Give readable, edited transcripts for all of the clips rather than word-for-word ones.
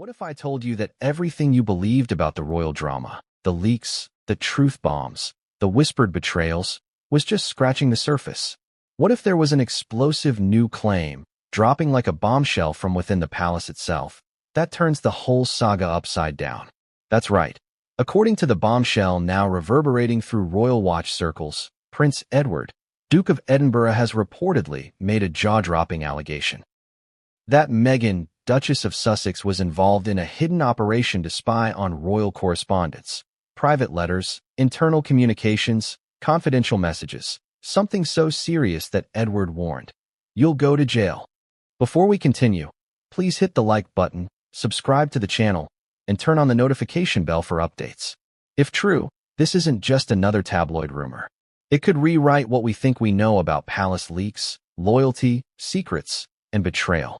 What if I told you that everything you believed about the royal drama, the leaks, the truth bombs, the whispered betrayals, was just scratching the surface? What if there was an explosive new claim, dropping like a bombshell from within the palace itself, that turns the whole saga upside down? That's right. According to the bombshell now reverberating through royal watch circles, Prince Edward, Duke of Edinburgh, has reportedly made a jaw-dropping allegation that Meghan, Duchess of Sussex, was involved in a hidden operation to spy on royal correspondence, private letters, internal communications, confidential messages, something so serious that Edward warned, "You'll go to jail." Before we continue, please hit the like button, subscribe to the channel, and turn on the notification bell for updates. If true, this isn't just another tabloid rumor. It could rewrite what we think we know about palace leaks, loyalty, secrets, and betrayal.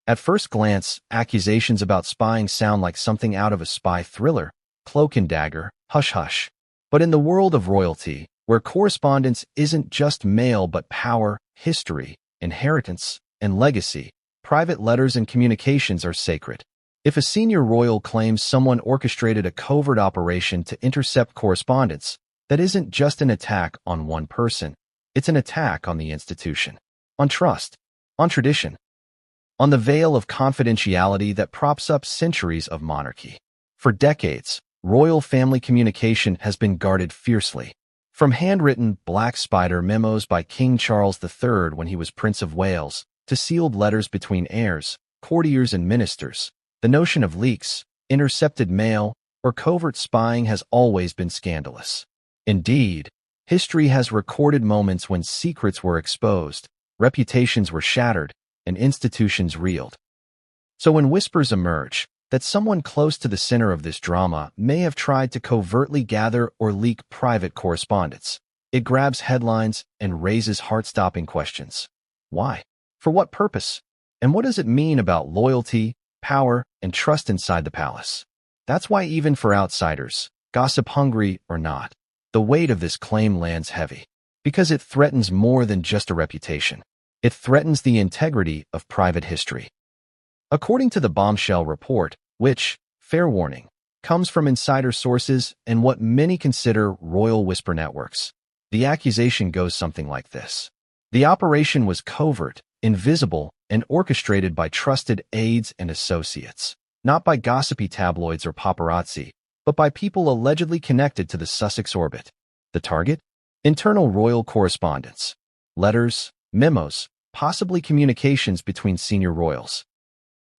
At first glance, accusations about spying sound like something out of a spy thriller, cloak and dagger, hush-hush. But in the world of royalty, where correspondence isn't just mail but power, history, inheritance, and legacy, private letters and communications are sacred. If a senior royal claims someone orchestrated a covert operation to intercept correspondence, that isn't just an attack on one person, it's an attack on the institution, on trust, on tradition, on the veil of confidentiality that props up centuries of monarchy. For decades, royal family communication has been guarded fiercely. From handwritten black spider memos by King Charles III when he was Prince of Wales, to sealed letters between heirs, courtiers, and ministers, the notion of leaks, intercepted mail, or covert spying has always been scandalous. Indeed, history has recorded moments when secrets were exposed, reputations were shattered, and institutions reeled. So when whispers emerge that someone close to the center of this drama may have tried to covertly gather or leak private correspondence, it grabs headlines and raises heart-stopping questions. Why? For what purpose? And what does it mean about loyalty, power, and trust inside the palace? That's why even for outsiders, gossip-hungry or not, the weight of this claim lands heavy. Because it threatens more than just a reputation. It threatens the integrity of private history. According to the bombshell report, which, fair warning, comes from insider sources and what many consider royal whisper networks, the accusation goes something like this. The operation was covert, invisible, and orchestrated by trusted aides and associates, not by gossipy tabloids or paparazzi, but by people allegedly connected to the Sussex orbit. The target? Internal royal correspondence. Letters, memos, possibly communications between senior royals.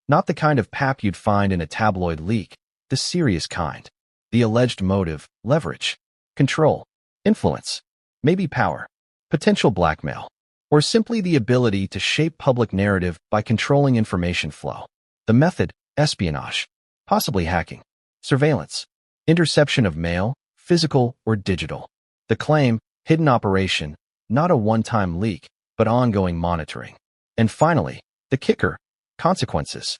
Not the kind of pap you'd find in a tabloid leak, the serious kind. The alleged motive: leverage, control, influence, maybe power, potential blackmail, or simply the ability to shape public narrative by controlling information flow. The method: espionage, possibly hacking, surveillance, interception of mail, physical or digital. The claim: hidden operation, not a one-time leak, but ongoing monitoring. And finally, the kicker: consequences.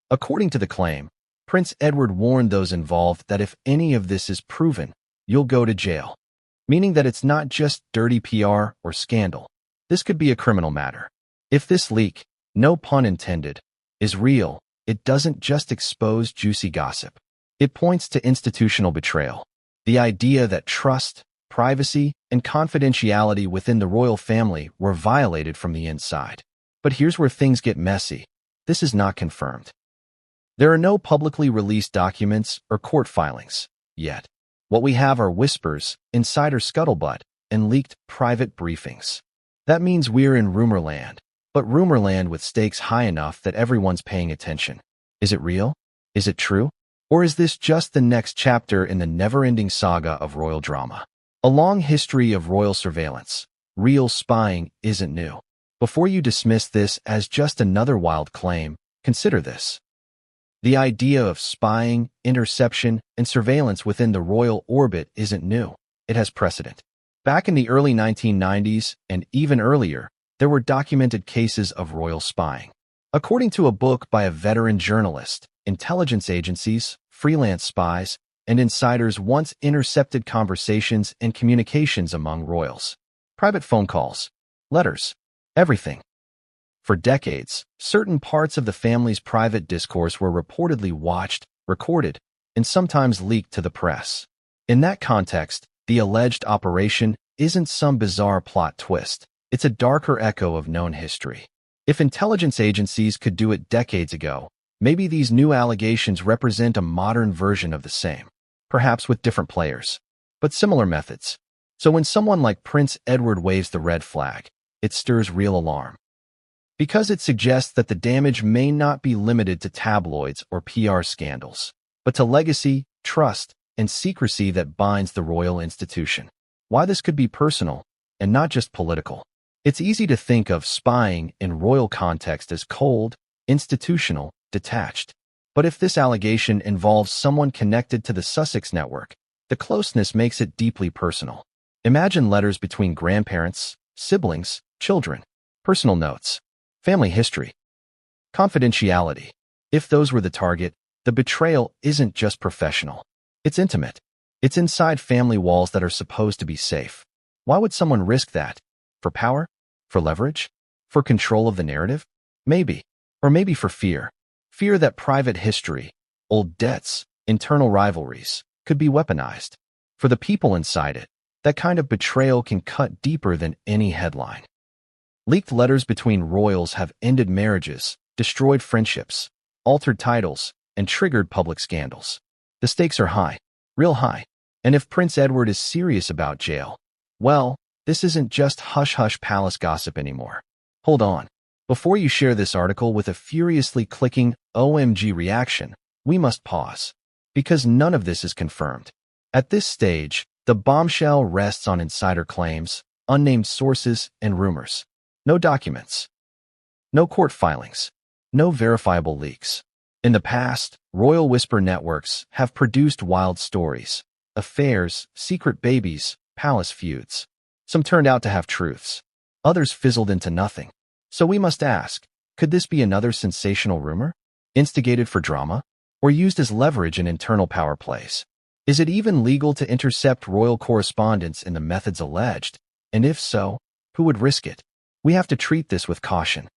According to the claim, Prince Edward warned those involved that if any of this is proven, you'll go to jail. Meaning that it's not just dirty PR or scandal. This could be a criminal matter. If this leak, no pun intended, is real, it doesn't just expose juicy gossip. It points to institutional betrayal. The idea that trust, privacy, and confidentiality within the royal family were violated from the inside. But here's where things get messy. This is not confirmed. There are no publicly released documents or court filings yet. What we have are whispers, insider scuttlebutt, and leaked private briefings. That means we're in rumor land, but rumor land with stakes high enough that everyone's paying attention. Is it real? Is it true? Or is this just the next chapter in the never-ending saga of royal drama? A long history of royal surveillance. Real spying isn't new. Before you dismiss this as just another wild claim, consider this. The idea of spying, interception, and surveillance within the royal orbit isn't new. It has precedent. Back in the early 1990s, and even earlier, there were documented cases of royal spying. According to a book by a veteran journalist, intelligence agencies, freelance spies, and insiders once intercepted conversations and communications among royals. Private phone calls, letters, everything. For decades, certain parts of the family's private discourse were reportedly watched, recorded, and sometimes leaked to the press. In that context, the alleged operation isn't some bizarre plot twist. It's a darker echo of known history. If intelligence agencies could do it decades ago, maybe these new allegations represent a modern version of the same, perhaps with different players, but similar methods. So when someone like Prince Edward waves the red flag, it stirs real alarm. Because it suggests that the damage may not be limited to tabloids or PR scandals, but to legacy, trust, and secrecy that binds the royal institution. Why this could be personal, and not just political. It's easy to think of spying in royal context as cold, institutional, detached. But if this allegation involves someone connected to the Sussex network, the closeness makes it deeply personal. Imagine letters between grandparents, siblings, children, personal notes, family history, confidentiality. If those were the target, the betrayal isn't just professional. It's intimate. It's inside family walls that are supposed to be safe. Why would someone risk that? For power? For leverage? For control of the narrative? Maybe. Or maybe for fear. Fear that private history, old debts, internal rivalries, could be weaponized. For the people inside it, that kind of betrayal can cut deeper than any headline. Leaked letters between royals have ended marriages, destroyed friendships, altered titles, and triggered public scandals. The stakes are high, real high. And if Prince Edward is serious about jail, well, this isn't just hush-hush palace gossip anymore. Hold on. Before you share this article with a furiously clicking OMG reaction, we must pause. Because none of this is confirmed. At this stage, the bombshell rests on insider claims, unnamed sources, and rumors. No documents. No court filings. No verifiable leaks. In the past, royal whisper networks have produced wild stories, affairs, secret babies, palace feuds. Some turned out to have truths. Others fizzled into nothing. So we must ask, could this be another sensational rumor? Instigated for drama? Or used as leverage in internal power plays? Is it even legal to intercept royal correspondence in the methods alleged? And if so, who would risk it? We have to treat this with caution.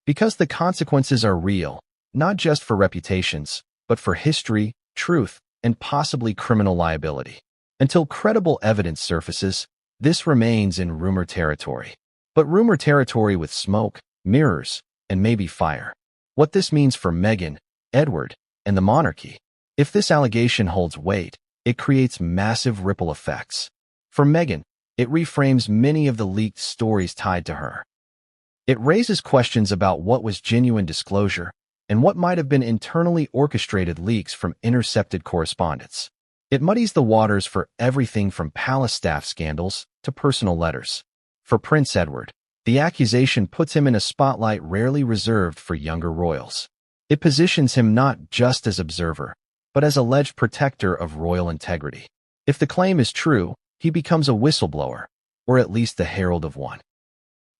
Because the consequences are real, not just for reputations, but for history, truth, and possibly criminal liability. Until credible evidence surfaces, this remains in rumor territory. But rumor territory with smoke, mirrors, and maybe fire. What this means for Meghan, Edward, and the monarchy. If this allegation holds weight, it creates massive ripple effects. For Meghan, it reframes many of the leaked stories tied to her. It raises questions about what was genuine disclosure and what might have been internally orchestrated leaks from intercepted correspondence. It muddies the waters for everything from palace staff scandals to personal letters. For Prince Edward, the accusation puts him in a spotlight rarely reserved for younger royals. It positions him not just as observer, but as alleged protector of royal integrity. If the claim is true, he becomes a whistleblower, or at least the herald of one.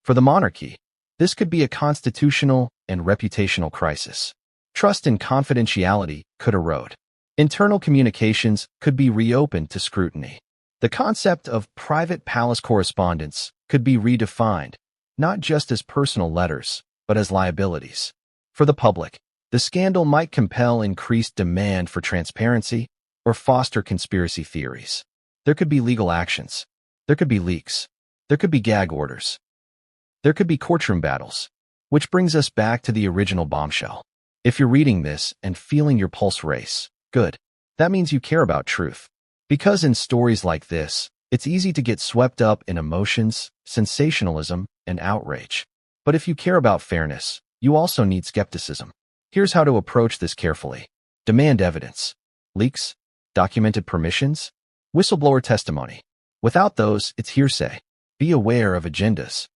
For the monarchy, this could be a constitutional and reputational crisis. Trust and confidentiality could erode. Internal communications could be reopened to scrutiny. The concept of private palace correspondence could be redefined, not just as personal letters, but as liabilities. For the public, the scandal might compel increased demand for transparency or foster conspiracy theories. There could be legal actions. There could be leaks. There could be gag orders. There could be courtroom battles. Which brings us back to the original bombshell. If you're reading this and feeling your pulse race, good. That means you care about truth. Because in stories like this, it's easy to get swept up in emotions, sensationalism, and outrage. But if you care about fairness, you also need skepticism. Here's how to approach this carefully. Demand evidence. Leaks, documented permissions, whistleblower testimony. Without those, it's hearsay. Be aware of agendas.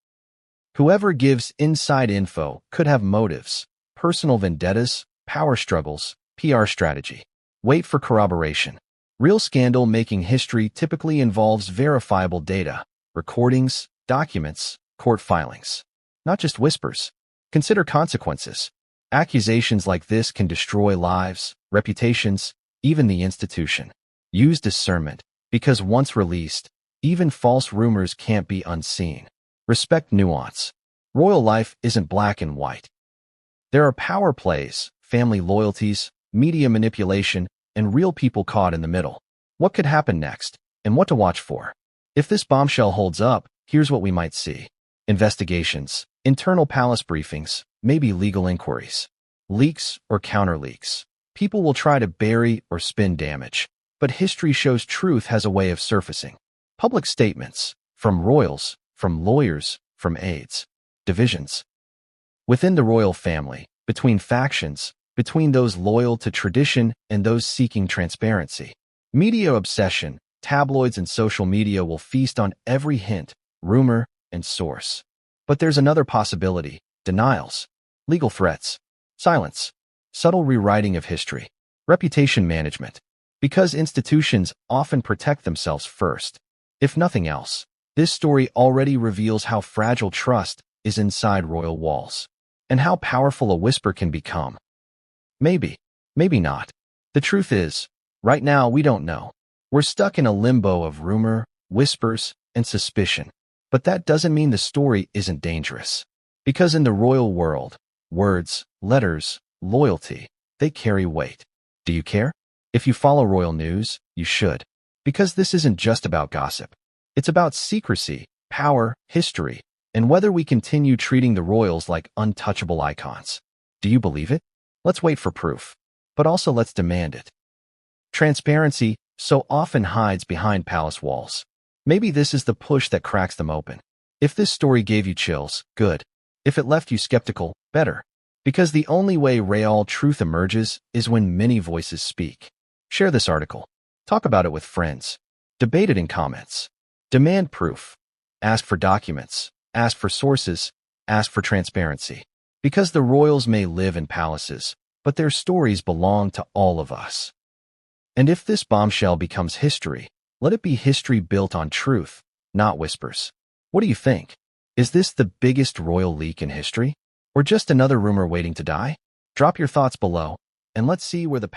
Whoever gives inside info could have motives, personal vendettas, power struggles, PR strategy. Wait for corroboration. Real scandal-making history typically involves verifiable data, recordings, documents, court filings. Not just whispers. Consider consequences. Accusations like this can destroy lives, reputations, even the institution. Use discernment, because once released, even false rumors can't be unseen. Respect nuance. Royal life isn't black and white. There are power plays, family loyalties, media manipulation, and real people caught in the middle. What could happen next, and what to watch for? If this bombshell holds up, here's what we might see. Investigations, internal palace briefings, maybe legal inquiries. Leaks or counter-leaks. People will try to bury or spin damage, but history shows truth has a way of surfacing. Public statements, from royals, from lawyers, from aides. Divisions. Within the royal family, between factions, between those loyal to tradition and those seeking transparency. Media obsession, tabloids and social media will feast on every hint, rumor, and source. But there's another possibility: denials, legal threats, silence, subtle rewriting of history, reputation management, because institutions often protect themselves first. If nothing else, this story already reveals how fragile trust is inside royal walls, and how powerful a whisper can become. Maybe, maybe not. The truth is, right now we don't know. We're stuck in a limbo of rumor, whispers, and suspicion. But that doesn't mean the story isn't dangerous. Because in the royal world, words, letters, loyalty, they carry weight. Do you care? If you follow royal news, you should. Because this isn't just about gossip. It's about secrecy, power, history, and whether we continue treating the royals like untouchable icons. Do you believe it? Let's wait for proof. But also let's demand it. Transparency so often hides behind palace walls. Maybe this is the push that cracks them open. If this story gave you chills, good. If it left you skeptical, better. Because the only way real truth emerges is when many voices speak. Share this article. Talk about it with friends. Debate it in comments. Demand proof. Ask for documents. Ask for sources. Ask for transparency. Because the royals may live in palaces, but their stories belong to all of us. And if this bombshell becomes history, let it be history built on truth, not whispers. What do you think? Is this the biggest royal leak in history? Or just another rumor waiting to die? Drop your thoughts below, and let's see where the